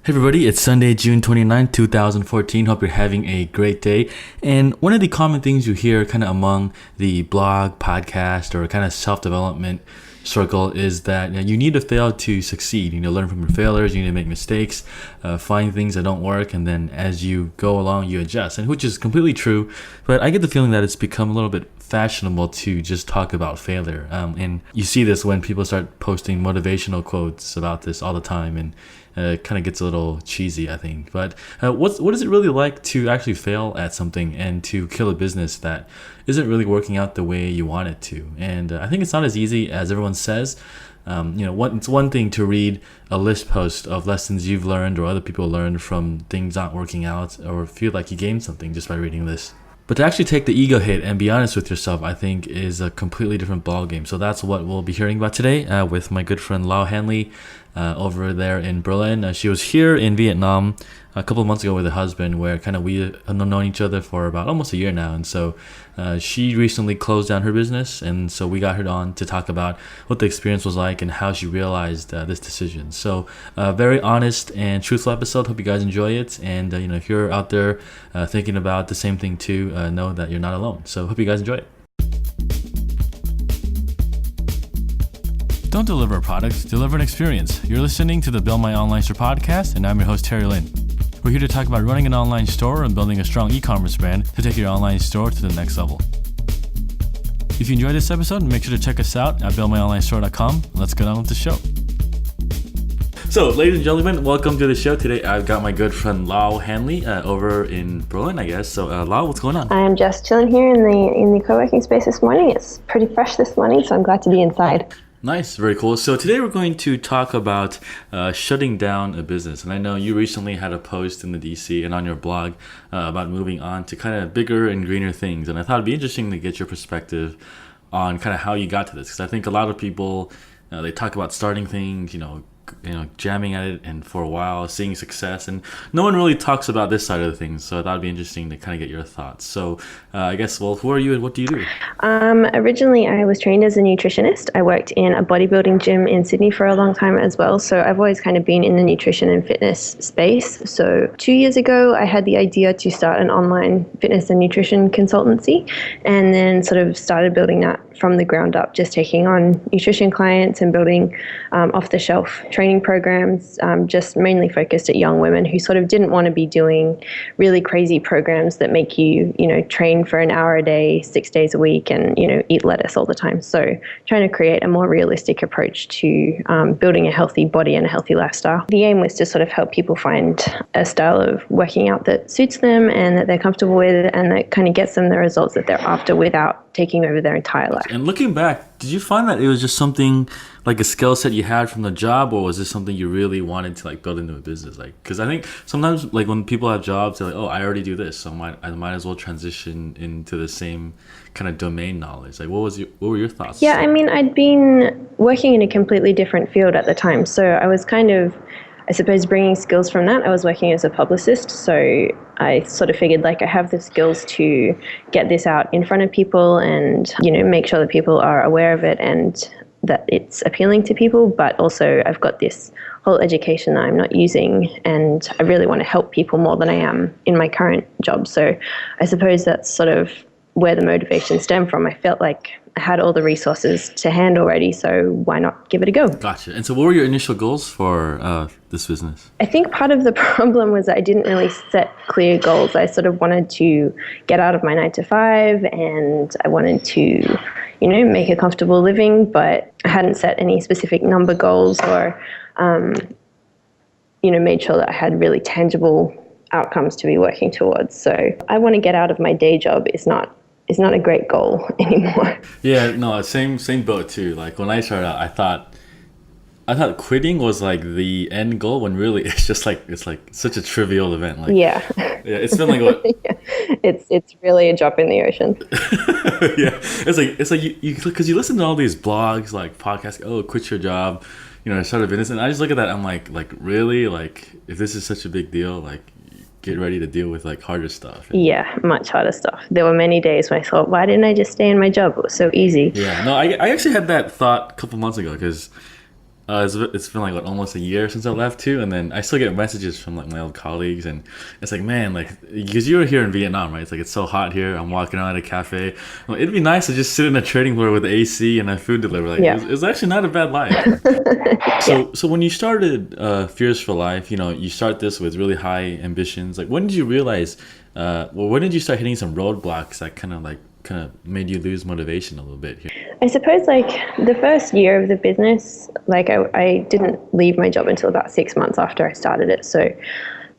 Hey everybody, it's Sunday, June 29th, 2014. Hope you're having a great day. And one of the common things you hear kind of among the blog, podcast, or kind of self-development circle is that you need to fail to succeed. You need to learn from your failures, you need to make mistakes, find things that don't work, and then as you go along, you adjust. And which is completely true, but I get the feeling that it's become a little bit fashionable to just talk about failure. And you see this when people start posting motivational quotes about this all the time, and it kind of gets a little cheesy, I think. But what is it really like to actually fail at something and to kill a business that isn't really working out the way you want it to? And I think it's not as easy as everyone says. It's one thing to read a list post of lessons you've learned or other people learned from things not working out, or feel like you gained something just by reading this. But to actually take the ego hit and be honest with yourself, I think is a completely different ballgame. So that's what we'll be hearing about today with my good friend Lau Hanley over there in Berlin. She was here in Vietnam a couple of months ago with her husband, where kind of we have known each other for about almost a year now. And so she recently closed down her business. And so we got her on to talk about what the experience was like and how she realized this decision. So very honest and truthful episode. Hope you guys enjoy it. And, if you're out there thinking about the same thing too, know that you're not alone. So hope you guys enjoy it. Don't deliver a product, deliver an experience. You're listening to the Build My Online Store podcast, and I'm your host, Terry Lin. We're here to talk about running an online store and building a strong e-commerce brand to take your online store to the next level. If you enjoyed this episode, make sure to check us out at buildmyonlinestore.com. Let's get on with the show. So, ladies and gentlemen, welcome to the show. Today, I've got my good friend Lau Hanley over in Berlin, I guess. So, Lau, what's going on? I'm just chilling here in the co-working space this morning. It's pretty fresh this morning, so I'm glad to be inside. Nice, very cool. So today we're going to talk about shutting down a business. And I know you recently had a post in the DC and on your blog about moving on to kind of bigger and greener things. And I thought it'd be interesting to get your perspective on kind of how you got to this. Because I think a lot of people, they talk about starting things, jamming at it and for a while seeing success, and no one really talks about this side of the things. So I thought it'd be interesting to kind of get your thoughts. So I guess, who are you and what do you do? Originally, I was trained as a nutritionist. I worked in a bodybuilding gym in Sydney for a long time as well. So I've always kind of been in the nutrition and fitness space. So 2 years ago, I had the idea to start an online fitness and nutrition consultancy, and then sort of started building that from the ground up, just taking on nutrition clients and building off-the-shelf training programs, just mainly focused at young women who sort of didn't want to be doing really crazy programs that make you, train for an hour a day, 6 days a week, and, eat lettuce all the time. So trying to create a more realistic approach to building a healthy body and a healthy lifestyle. The aim was to sort of help people find a style of working out that suits them and that they're comfortable with, and that kind of gets them the results that they're after without taking over their entire life. And looking back, did you find that it was just something like a skill set you had from the job, or was this something you really wanted to build into a business? Because I think sometimes when people have jobs, they're like, oh, I already do this, so I might as well transition into the same kind of domain knowledge. What were your thoughts? Yeah, I'd been working in a completely different field at the time, so I was kind of, I suppose, bringing skills from that. I was working as a publicist, so I sort of figured I have the skills to get this out in front of people and, make sure that people are aware of it and that it's appealing to people, but also I've got this whole education that I'm not using, and I really want to help people more than I am in my current job. So I suppose that's sort of where the motivation stemmed from. I felt like I had all the resources to hand already, so why not give it a go? Gotcha. And so what were your initial goals for this business? I think part of the problem was I didn't really set clear goals. I sort of wanted to get out of my 9 to 5, and I wanted to, make a comfortable living, but I hadn't set any specific number goals or, made sure that I had really tangible outcomes to be working towards. So I want to get out of my day job is not a great goal anymore. Yeah, no, same boat too. When I started out, I thought quitting was the end goal, when really it's just it's such a trivial event. Yeah, it's been what? Yeah. It's really a drop in the ocean. Yeah, it's you because you listen to all these blogs, podcasts. Oh, quit your job, start a business, and I just look at that. I'm like really, if this is such a big deal, get ready to deal with harder stuff. Yeah, much harder stuff. There were many days when I thought, why didn't I just stay in my job? It was so easy. Yeah, no, I actually had that thought a couple months ago, because It's been like what, almost a year since I left too, and then I still get messages from like my old colleagues, and it's like, man, like because you were here in Vietnam, right? It's like it's so hot here. I'm walking around at a cafe. I'm like, it'd be nice to just sit in a trading floor with AC and a food delivery. Like Yeah. it's actually not a bad life. So when you started Fears for Life, you start this with really high ambitions. Like when did you realize? When did you start hitting some roadblocks that kind of made you lose motivation a little bit here? I suppose like the first year of the business, like I didn't leave my job until about 6 months after I started it. So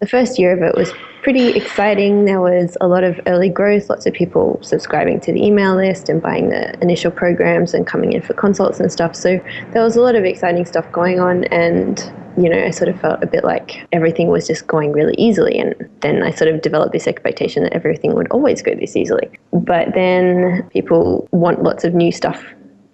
the first year of it was pretty exciting. There was a lot of early growth, lots of people subscribing to the email list and buying the initial programs and coming in for consults and stuff. So there was a lot of exciting stuff going on, and I sort of felt a bit like everything was just going really easily. And then I sort of developed this expectation that everything would always go this easily. But then people want lots of new stuff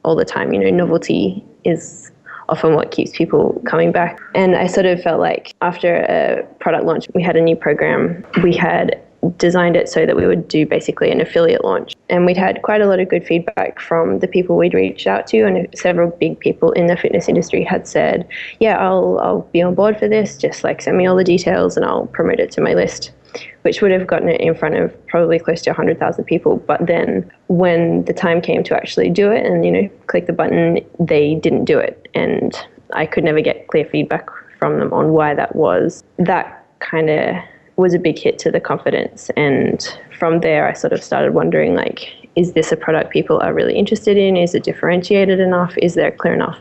all the time. Novelty is often what keeps people coming back. And I sort of felt like after a product launch, we had a new program. We had designed it so that we would do basically an affiliate launch. And we'd had quite a lot of good feedback from the people we'd reached out to, and several big people in the fitness industry had said, yeah, I'll be on board for this, just like send me all the details and I'll promote it to my list, which would have gotten it in front of probably close to 100,000 people. But then when the time came to actually do it and, click the button, they didn't do it. And I could never get clear feedback from them on why that was. That kind of was a big hit to the confidence. And from there, I sort of started wondering, like, is this a product people are really interested in? Is it differentiated enough? Is there a clear enough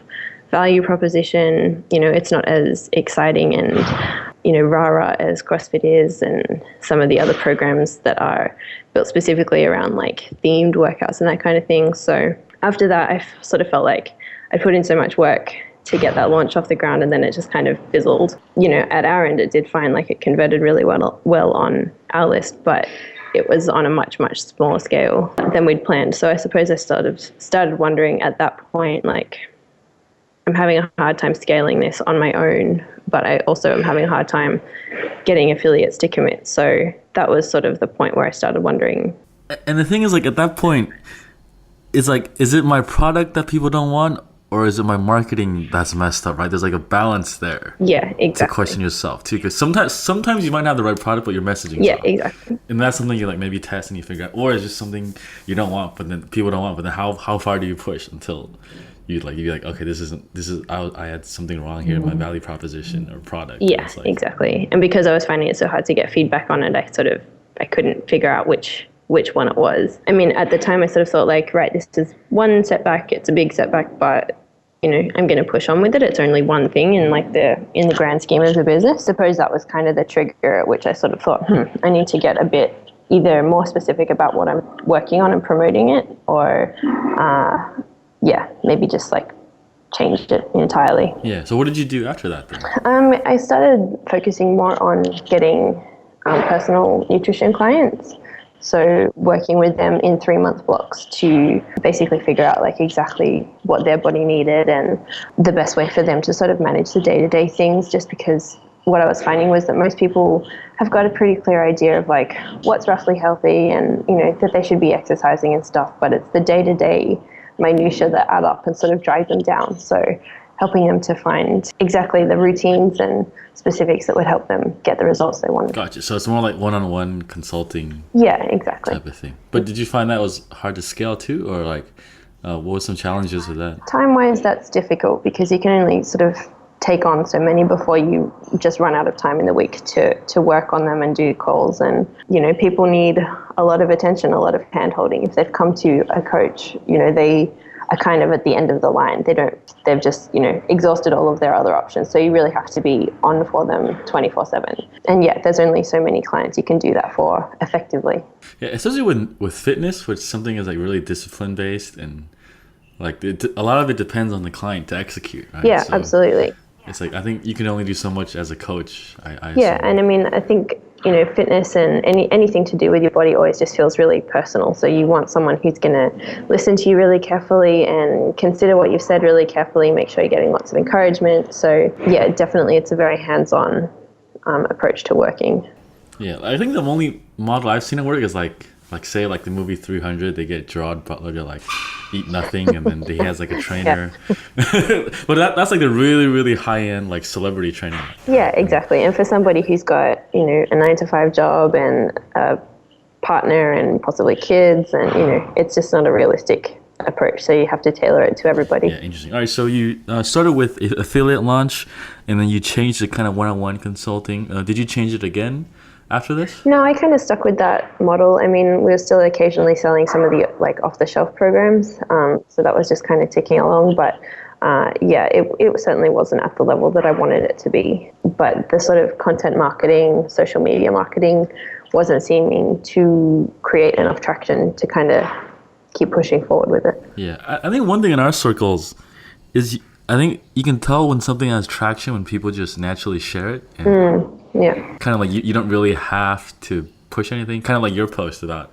value proposition? It's not as exciting and rah-rah as CrossFit is, and some of the other programs that are built specifically around like themed workouts and that kind of thing. So after that, I sort of felt like I put in so much work to get that launch off the ground, and then it just kind of fizzled. At our end, it did fine, like it converted really well on our list, but it was on a much, much smaller scale than we'd planned. So I suppose I started wondering at that point, like, I'm having a hard time scaling this on my own, but I also am having a hard time getting affiliates to commit. So that was sort of the point where I started wondering. And the thing is, like, at that point, it's like, is it my product that people don't want, or is it my marketing that's messed up, right? There's like a balance there. Yeah, exactly. To question yourself too, because sometimes you might have the right product, but your messaging. Yeah, exactly. And that's something you like maybe test and you figure out, or it's just something you don't want, but then people don't want. But then how far do you push until you'd be like, okay, this is I had something wrong here in my value proposition or product. Yeah, like, exactly. And because I was finding it so hard to get feedback on it, I couldn't figure out which one it was. I mean, at the time I sort of thought like, right, this is one setback, it's a big setback, but I'm going to push on with it. It's only one thing in the grand scheme of the business. Suppose that was kind of the trigger at which I sort of thought, I need to get a bit either more specific about what I'm working on and promoting it, or maybe just like changed it entirely. Yeah. So what did you do after that then? I started focusing more on getting personal nutrition clients. So working with them in 3-month blocks to basically figure out like exactly what their body needed and the best way for them to sort of manage the day-to-day things, just because what I was finding was that most people have got a pretty clear idea of like what's roughly healthy and, that they should be exercising and stuff, but it's the day-to-day minutiae that add up and sort of drive them down. So helping them to find exactly the routines and specifics that would help them get the results they wanted. Gotcha. So it's more like one-on-one consulting. Yeah, exactly. Type of thing. But did you find that was hard to scale too, or like what were some challenges with that? Time-wise, that's difficult because you can only sort of take on so many before you just run out of time in the week to work on them and do calls. And, people need a lot of attention, a lot of hand-holding. If they've come to a coach, they are kind of at the end of the line. They've just, exhausted all of their other options. So you really have to be on for them 24/7. And yet there's only so many clients you can do that for effectively. Yeah, especially with fitness, which something is like really discipline based, and like a lot of it depends on the client to execute. Right? Yeah, so absolutely. It's like, I think you can only do so much as a coach. Yeah, and I mean, I think, fitness and anything to do with your body always just feels really personal. So you want someone who's going to listen to you really carefully and consider what you've said really carefully, make sure you're getting lots of encouragement. So yeah, definitely it's a very hands-on approach to working. Yeah, I think the only model I've seen it work is like say like the movie 300, they get Gerard Butler to like eat nothing, and then he has like a Yeah. trainer. But that's like the really really high end like celebrity training. Yeah, exactly. And for somebody who's got, a 9 to 5 job and a partner and possibly kids, and, it's just not a realistic approach. So you have to tailor it to everybody. Yeah, interesting. All right, so you started with affiliate launch, and then you changed to kind of one-on-one consulting. Did you change it again after this? No, I kind of stuck with that model. I mean, we were still occasionally selling some of the like off-the-shelf programs, so that was just kind of ticking along. But yeah, it certainly wasn't at the level that I wanted it to be. But the sort of content marketing, social media marketing, wasn't seeming to create enough traction to kind of keep pushing forward with it. Yeah, I think one thing in our circles is I think you can tell when something has traction when people just naturally share it, and Yeah, kind of like you don't really have to push anything. Kind of like your post about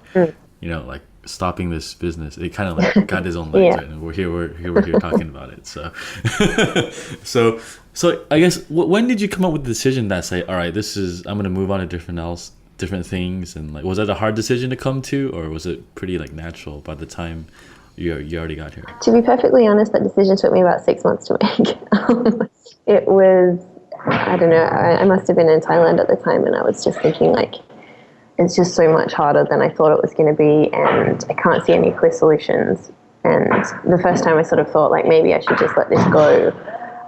like stopping this business. It kind of like got his own legs, Yeah. right? And we're here talking about it. So, so I guess when did you come up with the decision that say, all right, I'm gonna move on to different things, and like was that a hard decision to come to, or was it pretty like natural by the time you already got here? to be perfectly honest, that decision took me about 6 months to make. It was, I don't know, I must have been in Thailand at the time, and I was just thinking like, it's just so much harder than I thought it was going to be, and I can't see any clear solutions. And the first time I sort of thought like maybe I should just let this go,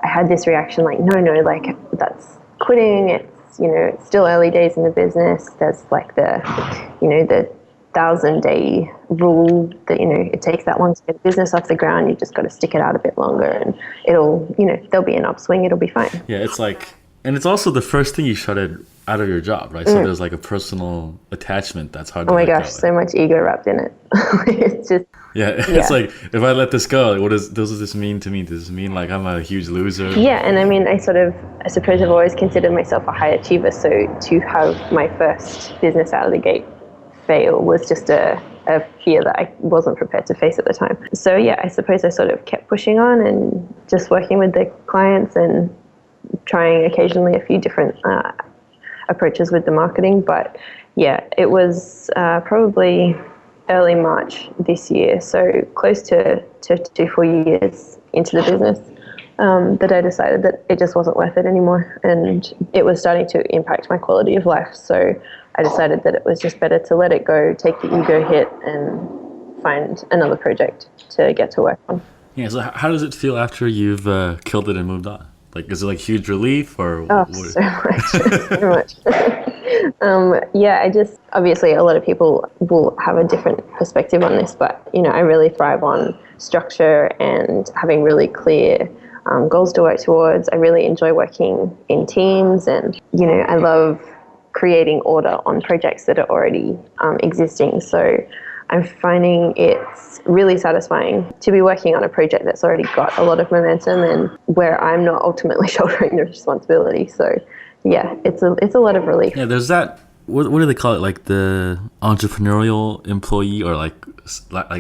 I had this reaction like, no, like that's quitting. It's still early days in the business. There's like the 1,000-day rule that, it takes that long to get a business off the ground. You just got to stick it out a bit longer, and there'll be an upswing. It'll be fine. Yeah, it's like, and it's also the first thing you started out of your job, right? So there's like a personal attachment that's hard to Oh my let gosh, go. so much ego wrapped in it. It's just, It's like, if I let this go, like, does this mean to me? Does this mean like I'm a huge loser? yeah. And I mean, I suppose I've always considered myself a high achiever. So to have my first business out of the gate fail was just a fear that I wasn't prepared to face at the time. So yeah, I suppose I sort of kept pushing on and just working with the clients and trying occasionally a few different approaches with the marketing. But yeah, it was probably early March this year, so close to 4 years into the business, that I decided that it just wasn't worth it anymore, and it was starting to impact my quality of life. So I decided that it was just better to let it go, take the ego hit, and find another project to get to work on. Yeah. So how does it feel after you've killed it and moved on? Like, is it like huge relief or? Oh, so much, so much. Yeah, I just, obviously a lot of people will have a different perspective on this, but, I really thrive on structure and having really clear goals to work towards. I really enjoy working in teams, and, I love creating order on projects that are already existing. So I'm finding it's really satisfying to be working on a project that's already got a lot of momentum and where I'm not ultimately shouldering the responsibility. So yeah, it's a lot of relief. Yeah, there's that. What do they call it? Like the entrepreneurial employee, or like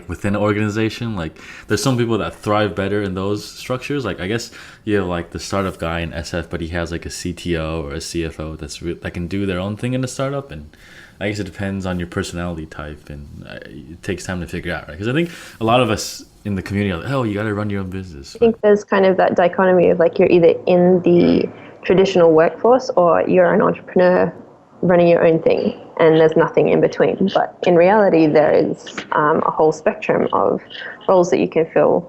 within an organization. Like there's some people that thrive better in those structures. Like I guess you have like the startup guy in SF, but he has like a CTO or a CFO that can do their own thing in the startup. And I guess it depends on your personality type, and it takes time to figure out, right? Because I think a lot of us in the community are like, oh, you got to run your own business. I think there's kind of that dichotomy of like you're either in the traditional workforce or you're an entrepreneur running your own thing, and there's nothing in between. But in reality, there is a whole spectrum of roles that you can fill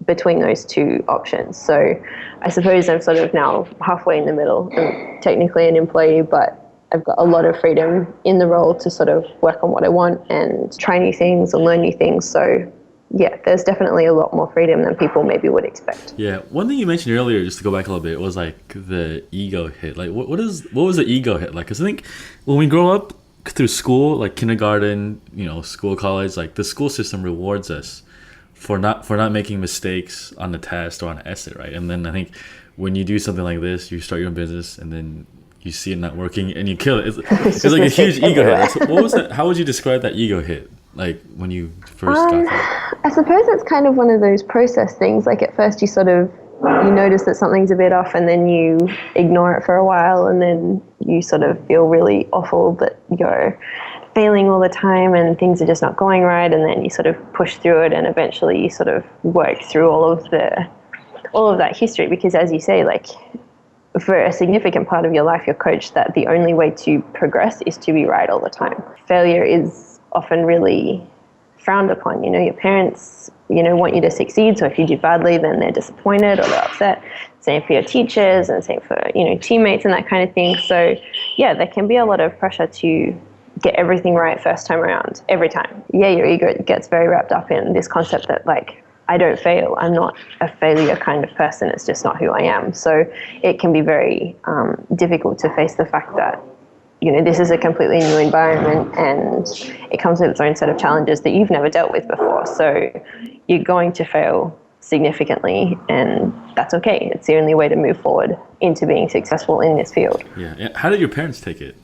between those two options. So I suppose I'm sort of now halfway in the middle. I'm technically an employee, but I've got a lot of freedom in the role to sort of work on what I want and try new things and learn new things. So yeah, there's definitely a lot more freedom than people maybe would expect. Yeah, one thing you mentioned earlier, just to go back a little bit, was like the ego hit. Like, what was the ego hit like? Because I think when we grow up through school, like kindergarten, school, college, like the school system rewards us for not making mistakes on the test or on an essay, right? And then I think when you do something like this, you start your own business, and then you see it not working and you kill it. It's like a huge ego hit. So what was that? How would you describe that ego hit? Like when you first got there? I suppose it's kind of one of those process things. Like at first you notice that something's a bit off, and then you ignore it for a while, and then you sort of feel really awful that you're failing all the time and things are just not going right, and then you sort of push through it and eventually you sort of work through all of that history, because as you say, like for a significant part of your life you're coached that the only way to progress is to be right all the time. Failure is often really frowned upon. Your parents want you to succeed, so if you do badly then they're disappointed or they're upset. Same for your teachers and same for teammates and that kind of thing. So yeah, there can be a lot of pressure to get everything right first time around, every time. Yeah, your ego gets very wrapped up in this concept that like, I don't fail, I'm not a failure kind of person, it's just not who I am. So it can be very difficult to face the fact that this is a completely new environment and it comes with its own set of challenges that you've never dealt with before. So you're going to fail significantly, and that's okay. It's the only way to move forward into being successful in this field. Yeah. How did your parents take it?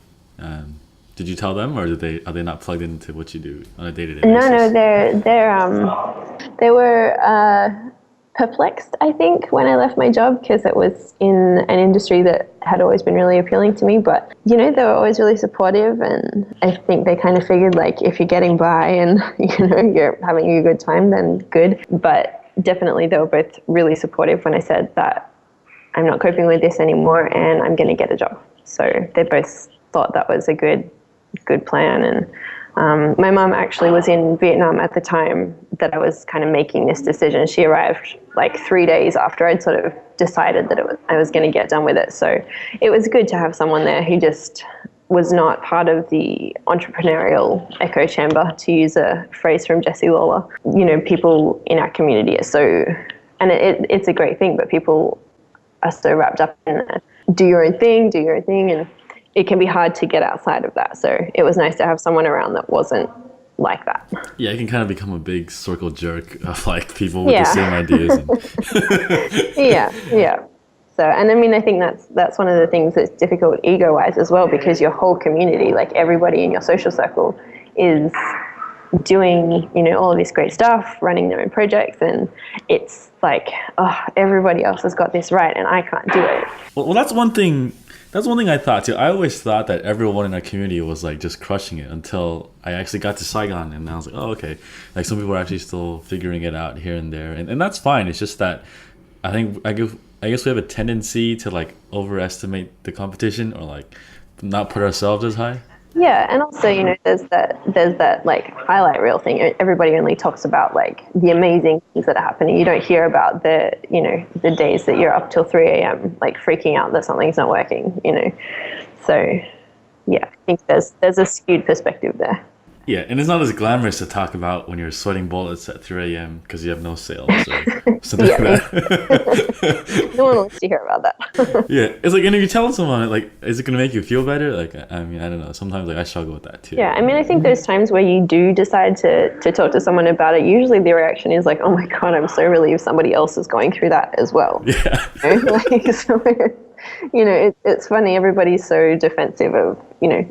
Did you tell them, or are they not plugged into what you do on a day-to-day basis? No, they were perplexed, I think, when I left my job, because it was in an industry that had always been really appealing to me. But they were always really supportive, and I think they kind of figured like, if you're getting by and you're having a good time, then good. But definitely they were both really supportive when I said that I'm not coping with this anymore and I'm going to get a job. So they both thought that was a good plan. And my mum actually was in Vietnam at the time that I was kind of making this decision. She arrived like 3 days after I'd sort of decided that I was going to get done with it. So it was good to have someone there who just was not part of the entrepreneurial echo chamber, to use a phrase from Jesse Lawler. People in our community are so, and it's a great thing, but people are so wrapped up in do your own thing, and it can be hard to get outside of that. So it was nice to have someone around that wasn't like that. Yeah, it can kind of become a big circle jerk of like people with the same ideas. Yeah. So, and I mean, I think that's one of the things that's difficult ego-wise as well, because your whole community, like everybody in your social circle, is doing all of this great stuff, running their own projects, and it's like, oh, everybody else has got this right and I can't do it. Well, that's one thing I thought too. I always thought that everyone in our community was like just crushing it, until I actually got to Saigon, and I was like, oh, okay, like some people are actually still figuring it out here and there, and that's fine. It's just that I guess we have a tendency to like overestimate the competition, or like not put ourselves as high. Yeah, and also, there's that like highlight reel thing. Everybody only talks about like the amazing things that are happening. You don't hear about the days that you're up till 3 a.m. like freaking out that something's not working. So yeah, I think there's a skewed perspective there. Yeah, and it's not as glamorous to talk about when you're sweating bullets at 3 a.m. because you have no sales or something like that. No one wants to hear about that. Yeah, it's like, and if you tell someone, like, is it going to make you feel better? Like, I mean, I don't know. Sometimes like I struggle with that too. Yeah, I mean, I think there's times where you do decide to talk to someone about it. Usually the reaction is like, oh my God, I'm so relieved somebody else is going through that as well. Yeah. It's funny. Everybody's so defensive of,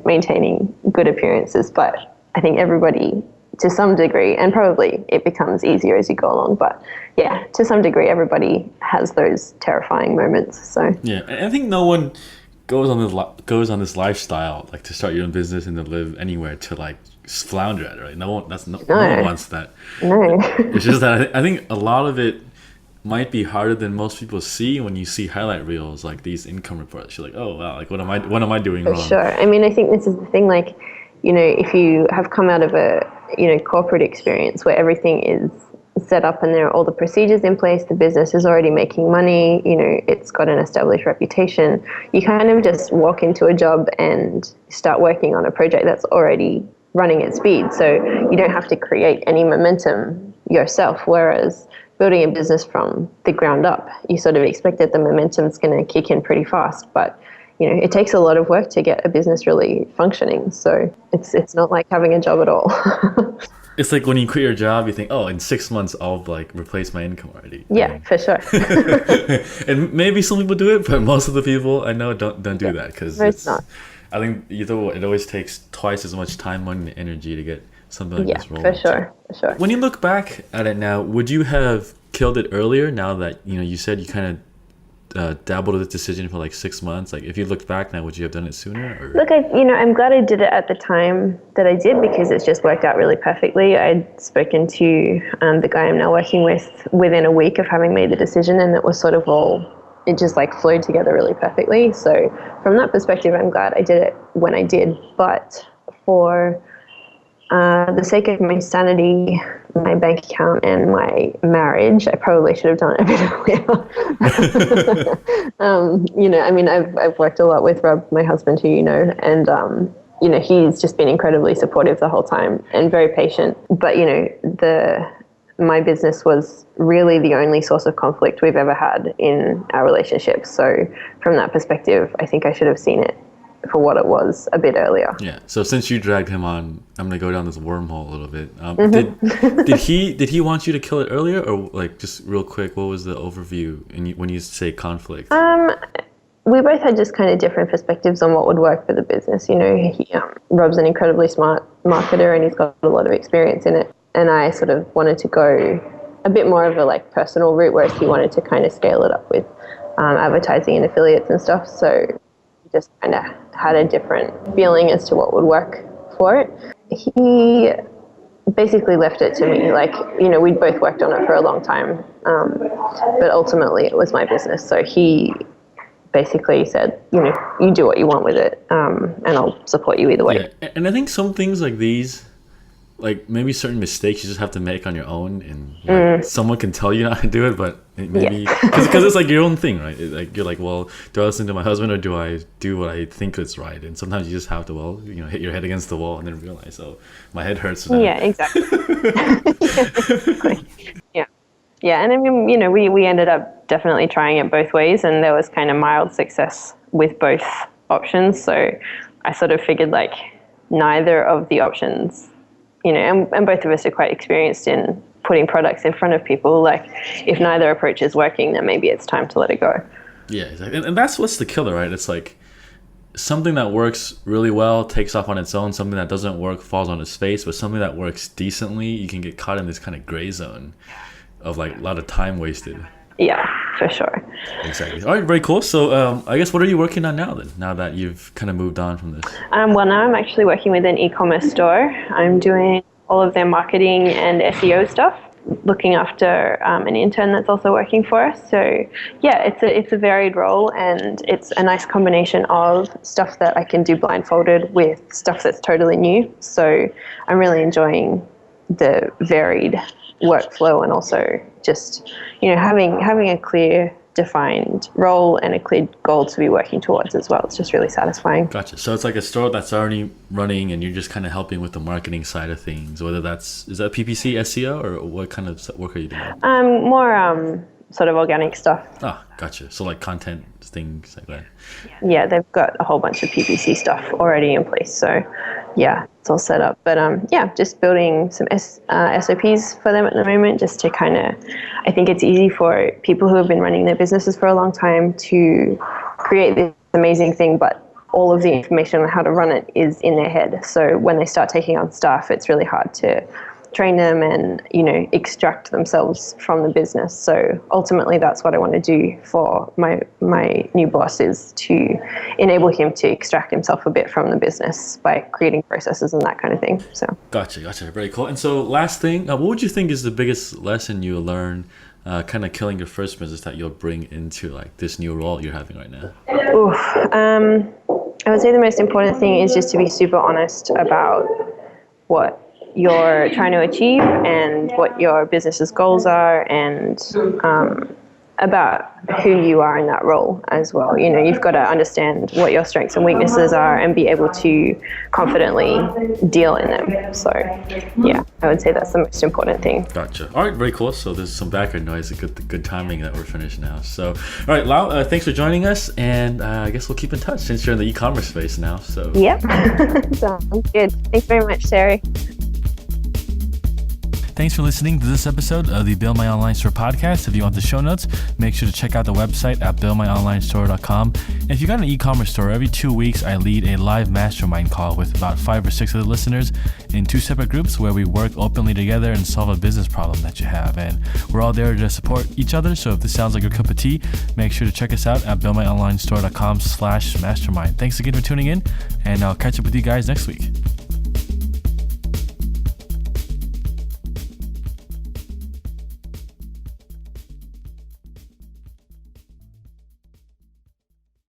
maintaining good appearances, but I think everybody, to some degree, and probably it becomes easier as you go along, but yeah, to some degree, everybody has those terrifying moments. So yeah, and I think no one goes on this lifestyle like to start your own business and to live anywhere to like flounder at it, right? No one wants that. No, it's just that I think a lot of it might be harder than most people see when you see highlight reels, like these income reports. You're like, oh wow, like what am I doing wrong? Sure. I mean, I think this is the thing, like, if you have come out of a, corporate experience where everything is set up and there are all the procedures in place, the business is already making money, it's got an established reputation, you kind of just walk into a job and start working on a project that's already running at speed. So you don't have to create any momentum yourself. Whereas building a business from the ground up, you sort of expect that the momentum's going to kick in pretty fast, but it takes a lot of work to get a business really functioning. So it's not like having a job at all. It's like when you quit your job, you think, oh, in 6 months I'll like replace my income already. Yeah, for sure. And maybe some people do it, but most of the people I know don't do that, because it's not. I think it always takes twice as much time, money, and energy to get something like this rolling. For sure. When you look back at it now, would you have killed it earlier? Now that you said you kind of dabbled with this decision for like 6 months? Like, if you looked back now, would you have done it sooner? Or? Look, I'm glad I did it at the time that I did, because it's just worked out really perfectly. I'd spoken to the guy I'm now working with within a week of having made the decision, and it was sort of it just like flowed together really perfectly. So from that perspective, I'm glad I did it when I did. But for the sake of my sanity, my bank account, and my marriage, I probably should have done it a bit earlier. I've worked a lot with Rob, my husband, who and he's just been incredibly supportive the whole time and very patient. But my business was really the only source of conflict we've ever had in our relationship. So from that perspective, I think I should have seen it for what it was a bit earlier. Yeah. So since you dragged him on, I'm gonna go down this wormhole a little bit. Did he want you to kill it earlier, or like just real quick? What was the overview when you say conflict? We both had just kind of different perspectives on what would work for the business. Rob's an incredibly smart marketer, and he's got a lot of experience in it. And I sort of wanted to go a bit more of a like personal route, whereas he wanted to kind of scale it up with advertising and affiliates and stuff. So just kind of had a different feeling as to what would work for it. He basically left it to me. Like, we'd both worked on it for a long time, but ultimately it was my business. So he basically said, you do what you want with it, and I'll support you either way. Yeah. And I think some things like these, like maybe certain mistakes you just have to make on your own, and someone can tell you not to do it, but maybe because it's like your own thing, right? You're like, well, do I listen to my husband or do I do what I think is right? And sometimes you just have to, hit your head against the wall and then realize, oh, my head hurts. Yeah, exactly. Yeah. And I mean, we ended up definitely trying it both ways, and there was kind of mild success with both options. So I sort of figured like neither of the options, and both of us are quite experienced in putting products in front of people. Like, if neither approach is working, then maybe it's time to let it go. Yeah, exactly. And that's what's the killer, right? It's like something that works really well takes off on its own. Something that doesn't work falls on its face. But something that works decently, you can get caught in this kind of gray zone of like a lot of time wasted. Yeah, for sure. Exactly. All right, very cool. So I guess what are you working on now then, now that you've kind of moved on from this? Well, now I'm actually working with an e-commerce store. I'm doing all of their marketing and SEO stuff, looking after an intern that's also working for us. So yeah, it's a varied role, and it's a nice combination of stuff that I can do blindfolded with stuff that's totally new. So I'm really enjoying the varied workflow, and also just having a clear defined role and a clear goal to be working towards as well. It's just really satisfying. Gotcha. So it's like a store that's already running and you're just kind of helping with the marketing side of things, whether is that PPC, SEO, or what kind of work are you doing? More sort of organic stuff. Ah, gotcha. So like content, things like that. Yeah, they've got a whole bunch of PPC stuff already in place. So yeah, it's all set up. But just building some SOPs for them at the moment, just to kind of, I think it's easy for people who have been running their businesses for a long time to create this amazing thing, but all of the information on how to run it is in their head. So when they start taking on staff, it's really hard to train them and extract themselves from the business. So ultimately that's what I want to do for my new boss, is to enable him to extract himself a bit from the business by creating processes and that kind of thing. So gotcha, very cool. And so last thing, what would you think is the biggest lesson you learned kind of killing your first business that you'll bring into like this new role you're having right now? I would say the most important thing is just to be super honest about what you're trying to achieve and what your business's goals are, and about who you are in that role as well. You've got to understand what your strengths and weaknesses are and be able to confidently deal in them. So yeah, I would say that's the most important thing. Gotcha. All right, very cool. So there's some background noise. Good timing that we're finished now. So all right, Lau, thanks for joining us, and I guess we'll keep in touch since you're in the e-commerce space now. So yep. Sounds good. Thanks very much, Terry. Thanks for listening to this episode of the Build My Online Store podcast. If you want the show notes, make sure to check out the website at buildmyonlinestore.com. And if you got an e-commerce store, every 2 weeks I lead a live mastermind call with about 5 or 6 other listeners in 2 separate groups where we work openly together and solve a business problem that you have. And we're all there to support each other. So if this sounds like your cup of tea, make sure to check us out at buildmyonlinestore.com/mastermind. Thanks again for tuning in, and I'll catch up with you guys next week.